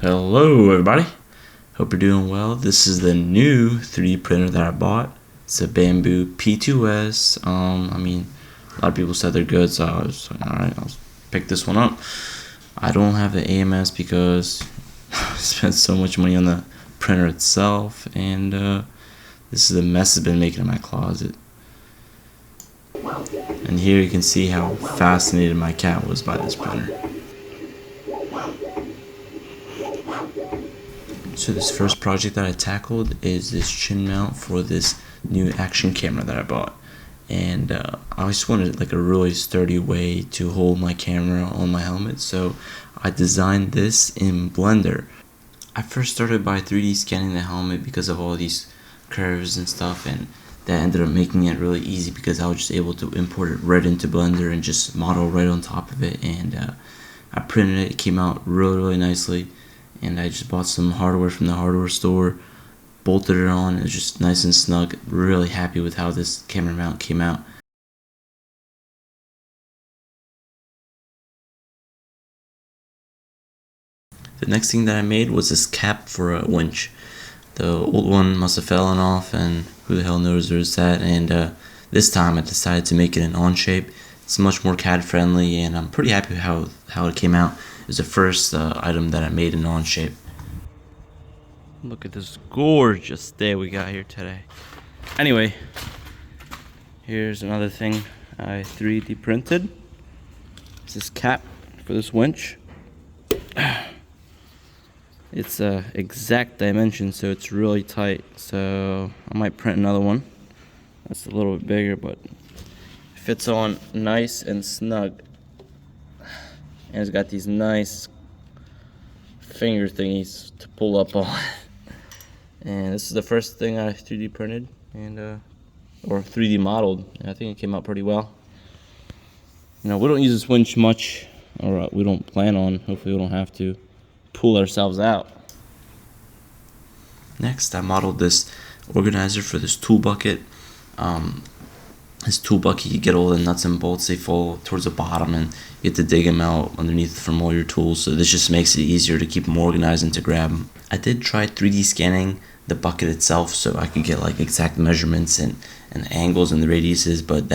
Hello everybody, hope you're doing well. This is the new 3D printer that I bought. It's a Bamboo P2S. A lot of people said they're good, so I was like, alright, I'll pick this one up. I don't have the AMS because I spent so much money on the printer itself, and this is the mess it's been making in my closet. And here you can see how fascinated my cat was by this printer. So this first project that I tackled is this chin mount for this new action camera that I bought. And I just wanted like a really sturdy way to hold my camera on my helmet, so I designed this in Blender. I first started by 3D scanning the helmet because of all these curves and stuff, and that ended up making it really easy because I was just able to import it right into Blender and just model right on top of it. And I printed it. It came out really nicely. And I just bought some hardware from the hardware store, bolted it on. It was just nice and snug. Really happy with how this camera mount came out. The next thing that I made was this cap for a winch. The old one must have fallen off, and who the hell knows where it's at. And this time I decided to make it an on shape. It's much more CAD friendly, and I'm pretty happy with how it came out. It was the first item that I made in on shape. Look at this gorgeous day we got here today. Anyway, here's another thing I 3D printed. It's this cap for this winch. It's exact dimensions, so it's really tight. So I might print another one that's a little bit bigger, but it fits on nice and snug. And it's got these nice finger thingies to pull up on. And this is the first thing I 3D printed and or 3D modeled. And I think it came out pretty well. You know, we don't use this winch much, or we don't plan on. Hopefully we don't have to pull ourselves out. Next, I modeled this organizer for this tool bucket. This tool bucket, you get all the nuts and bolts, they fall towards the bottom, and you have to dig them out underneath from all your tools. So this just makes it easier to keep them organized and to grab them. I did try 3D scanning the bucket itself so I could get like exact measurements and angles and the radiuses, but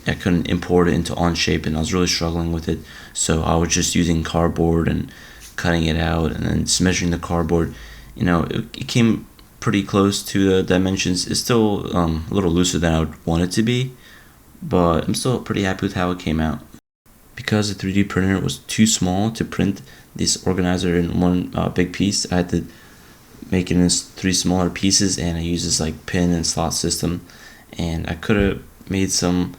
I couldn't import it into Onshape, and I was really struggling with it. So I was just using cardboard and cutting it out and then just measuring the cardboard. You know, it came pretty close to the dimensions. It's still a little looser than I would want it to be, but I'm still pretty happy with how it came out. Because the 3D printer was too small to print this organizer in one big piece, I had to make it in 3 smaller pieces, and I used this like pin and slot system. And I could have made some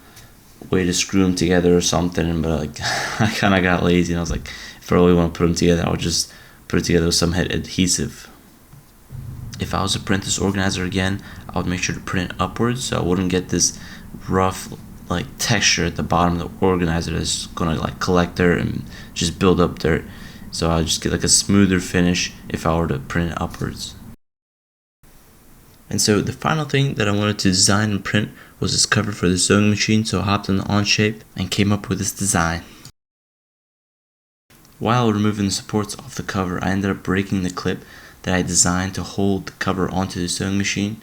way to screw them together or something, but like I kind of got lazy, and I was like, if I really want to put them together, I'll just put it together with some adhesive. If I was to print this organizer again, I would make sure to print it upwards so I wouldn't get this rough like texture at the bottom of the organizer that's gonna like collect dirt and just build up dirt. So I'll just get like a smoother finish if I were to print it upwards. And so the final thing that I wanted to design and print was this cover for the sewing machine, so I hopped on the Onshape and came up with this design. While removing the supports off the cover, I ended up breaking the clip that I designed to hold the cover onto the sewing machine,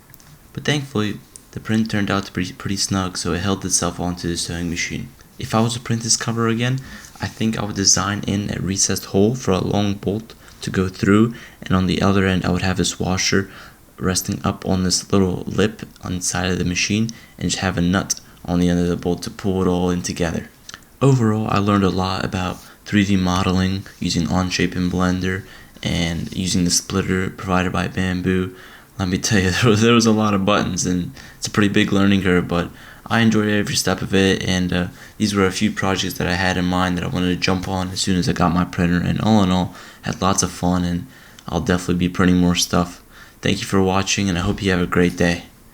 but thankfully the print turned out to be pretty snug, so it held itself onto the sewing machine. If I was to print this cover again, I think I would design in a recessed hole for a long bolt to go through, and on the other end I would have this washer resting up on this little lip on the side of the machine, and just have a nut on the end of the bolt to pull it all in together. Overall, I learned a lot about 3D modeling using Onshape and Blender, and using the splitter provided by Bamboo. Let me tell you, there was a lot of buttons, and it's a pretty big learning curve, but I enjoyed every step of it. And these were a few projects that I had in mind that I wanted to jump on as soon as I got my printer, and all in all, had lots of fun, and I'll definitely be printing more stuff. Thank you for watching, and I hope you have a great day.